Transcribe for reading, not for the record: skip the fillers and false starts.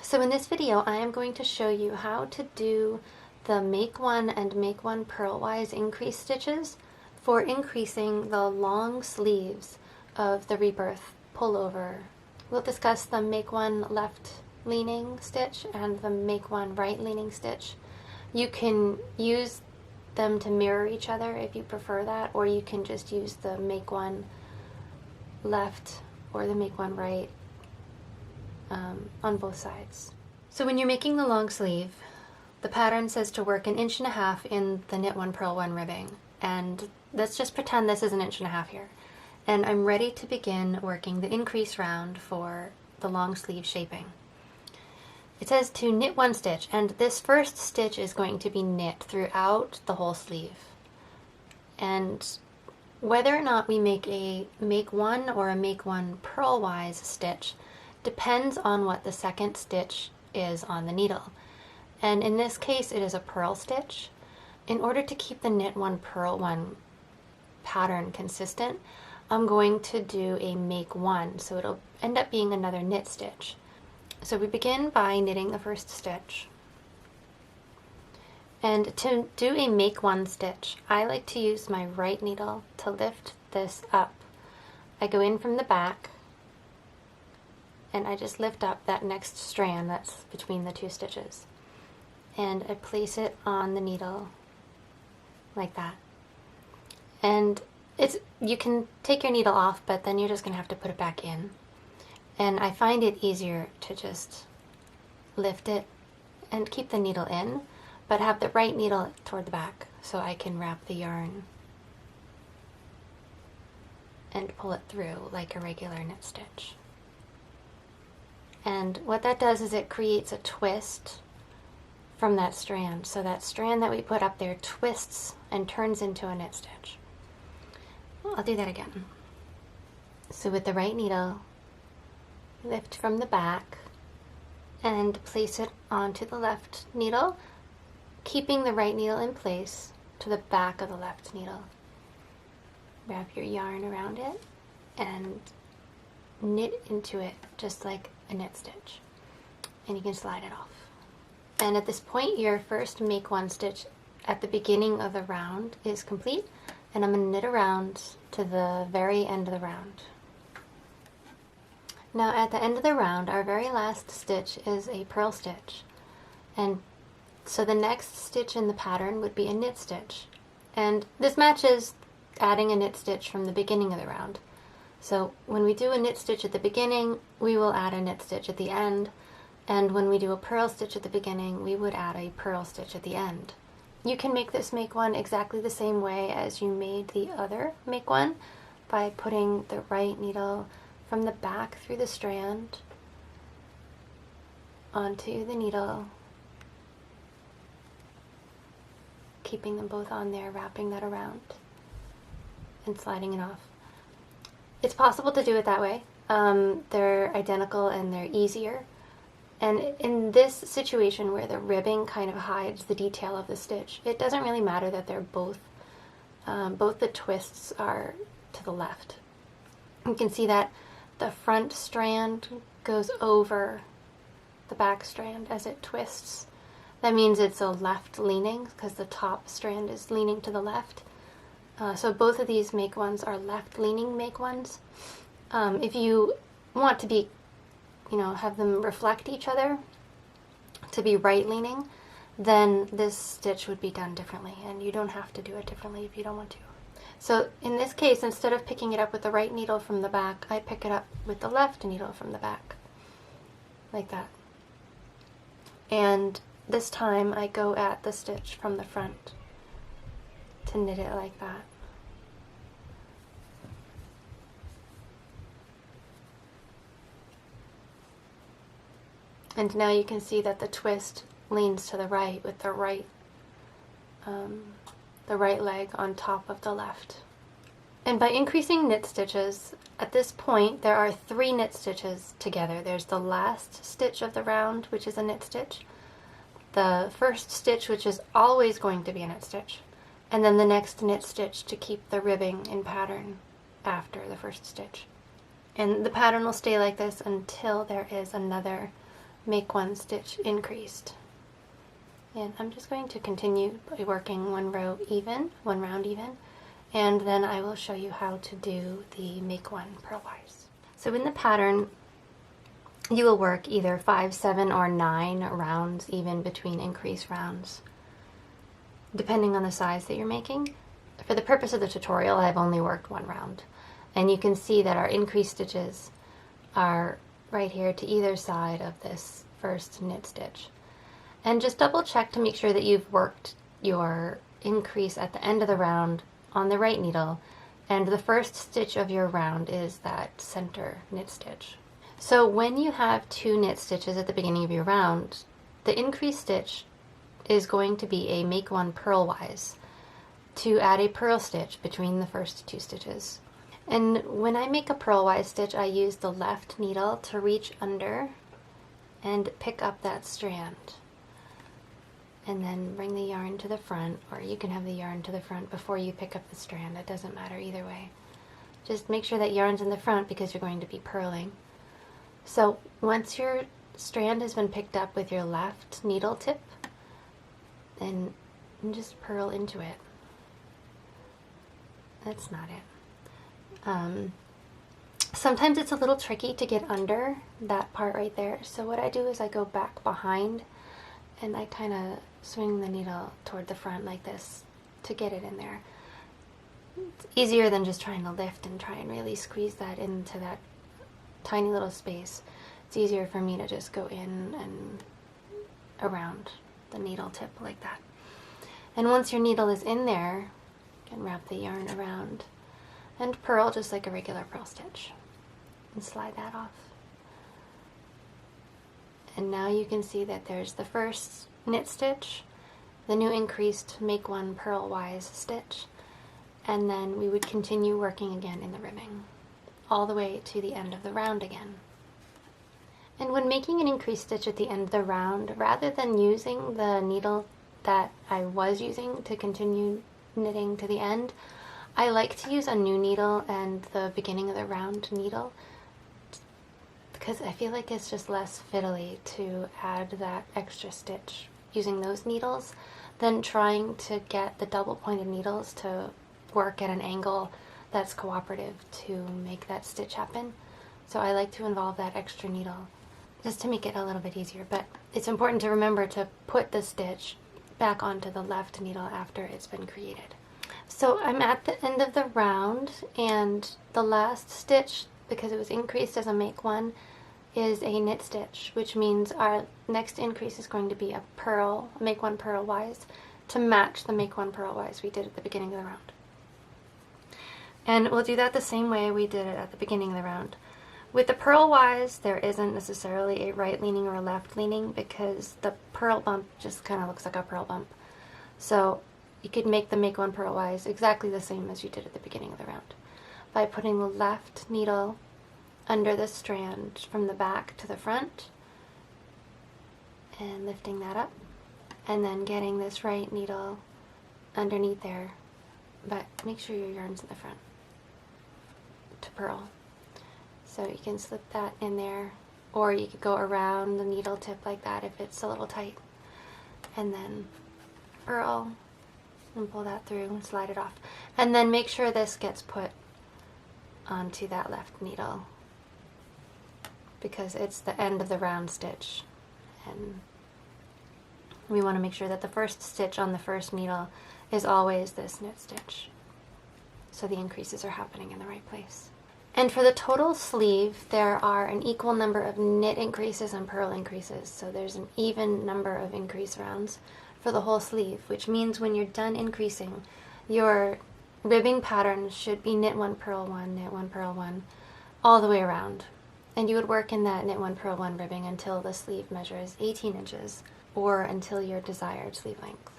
So in this video, I am going to show you how to do the make one and make one purlwise increase stitches for increasing the long sleeves of the Rebirth pullover. We'll discuss the make one left leaning stitch and the make one right leaning stitch. You can use them to mirror each other if you prefer that, or you can just use the make one left or the make one right on both sides. So when you're making the long sleeve, the pattern says to work 1.5 inches in the knit one purl one ribbing, and let's just pretend this is 1.5 inches here. And I'm ready to begin working the increase round for the long sleeve shaping. It says to knit 1 stitch, and this first stitch is going to be knit throughout the whole sleeve. And whether or not we make a make one or a make one purlwise stitch depends on what the second stitch is on the needle. And in this case, it is a purl stitch. In order to keep the knit one purl one pattern consistent, I'm going to do a make one, so it'll end up being another knit stitch. So we begin by knitting the first stitch. And to do a make one stitch, I like to use my right needle to lift this up. I go in from the back, and I just lift up that next strand that's between the 2 stitches. And I place it on the needle like that. And you can take your needle off, but then you're just going to have to put it back in. And I find it easier to just lift it and keep the needle in, but have the right needle toward the back so I can wrap the yarn and pull it through like a regular knit stitch. And what that does is it creates a twist from that strand. So that strand that we put up there twists and turns into a knit stitch. I'll do that again. So with the right needle, lift from the back and place it onto the left needle, keeping the right needle in place to the back of the left needle. Wrap your yarn around it and knit into it just like a knit stitch, and you can slide it off. And at this point, your first make one stitch at the beginning of the round is complete, and I'm going to knit around to the very end of the round. Now at the end of the round, our very last stitch is a purl stitch, and so the next stitch in the pattern would be a knit stitch, and this matches adding a knit stitch from the beginning of the round. So when we do a knit stitch at the beginning, we will add a knit stitch at the end, and when we do a purl stitch at the beginning, we would add a purl stitch at the end. You can make this make one exactly the same way as you made the other make one, by putting the right needle from the back through the strand onto the needle, keeping them both on there, wrapping that around, and sliding it off. It's possible to do it that way. They're identical and they're easier. And in this situation where the ribbing kind of hides the detail of the stitch, it doesn't really matter that they're both the twists are to the left. You can see that the front strand goes over the back strand as it twists. That means it's a left leaning because the top strand is leaning to the left. So both of these make ones are left leaning make ones. If you want to be, have them reflect each other to be right leaning, then this stitch would be done differently, and you don't have to do it differently if you don't want to. So in this case, instead of picking it up with the right needle from the back, I pick it up with the left needle from the back, like that. And this time I go at the stitch from the front to knit it like that. And now you can see that the twist leans to the right with the right leg on top of the left. And by increasing knit stitches, at this point there are 3 knit stitches together. There's the last stitch of the round, which is a knit stitch, the first stitch, which is always going to be a knit stitch, and then the next knit stitch to keep the ribbing in pattern after the first stitch. And the pattern will stay like this until there is another make one stitch increased. And I'm just going to continue by working one round even, and then I will show you how to do the make one purlwise. So in the pattern, you will work either 5, 7, or 9 rounds even between increase rounds, depending on the size that you're making. For the purpose of the tutorial, I've only worked 1 round. And you can see that our increase stitches are right here to either side of this first knit stitch. And just double check to make sure that you've worked your increase at the end of the round on the right needle, and the first stitch of your round is that center knit stitch. So when you have 2 knit stitches at the beginning of your round, the increase stitch is going to be a make one purlwise to add a purl stitch between the first 2 stitches. And when I make a purlwise stitch, I use the left needle to reach under and pick up that strand, and then bring the yarn to the front, or you can have the yarn to the front before you pick up the strand. It doesn't matter either way. Just make sure that yarn's in the front because you're going to be purling. So once your strand has been picked up with your left needle tip, then just purl into it. That's not it. Sometimes it's a little tricky to get under that part right there. So what I do is I go back behind and I kind of swing the needle toward the front like this to get it in there. It's easier than just trying to lift and try and really squeeze that into that tiny little space. It's easier for me to just go in and around the needle tip like that. And once your needle is in there, you can wrap the yarn around and purl just like a regular purl stitch and slide that off. And now you can see that there's the first knit stitch, the new increased make one purlwise stitch, and then we would continue working again in the ribbing all the way to the end of the round again. And when making an increased stitch at the end of the round, rather than using the needle that I was using to continue knitting to the end, I like to use a new needle and the beginning of the round needle, because I feel like it's just less fiddly to add that extra stitch using those needles than trying to get the double pointed needles to work at an angle that's cooperative to make that stitch happen. So I like to involve that extra needle just to make it a little bit easier. But it's important to remember to put the stitch back onto the left needle after it's been created. So I'm at the end of the round, and the last stitch, because it was increased as a make one, is a knit stitch, which means our next increase is going to be a purl, make one purlwise, to match the make one purlwise we did at the beginning of the round. And we'll do that the same way we did it at the beginning of the round. With the purlwise, there isn't necessarily a right leaning or a left leaning because the purl bump just kind of looks like a purl bump. So you could make the make one purlwise exactly the same as you did at the beginning of the round by putting the left needle under the strand from the back to the front and lifting that up, and then getting this right needle underneath there, but make sure your yarn's in the front to purl. So you can slip that in there, or you could go around the needle tip like that if it's a little tight, and then purl and pull that through and slide it off. And then make sure this gets put onto that left needle because it's the end of the round stitch, and we want to make sure that the first stitch on the first needle is always this knit stitch, so the increases are happening in the right place. And for the total sleeve, there are an equal number of knit increases and purl increases, so there's an even number of increase rounds for the whole sleeve, which means when you're done increasing, your ribbing pattern should be knit one, purl one, knit one, purl one, all the way around. And you would work in that knit one, purl one ribbing until the sleeve measures 18 inches or until your desired sleeve length.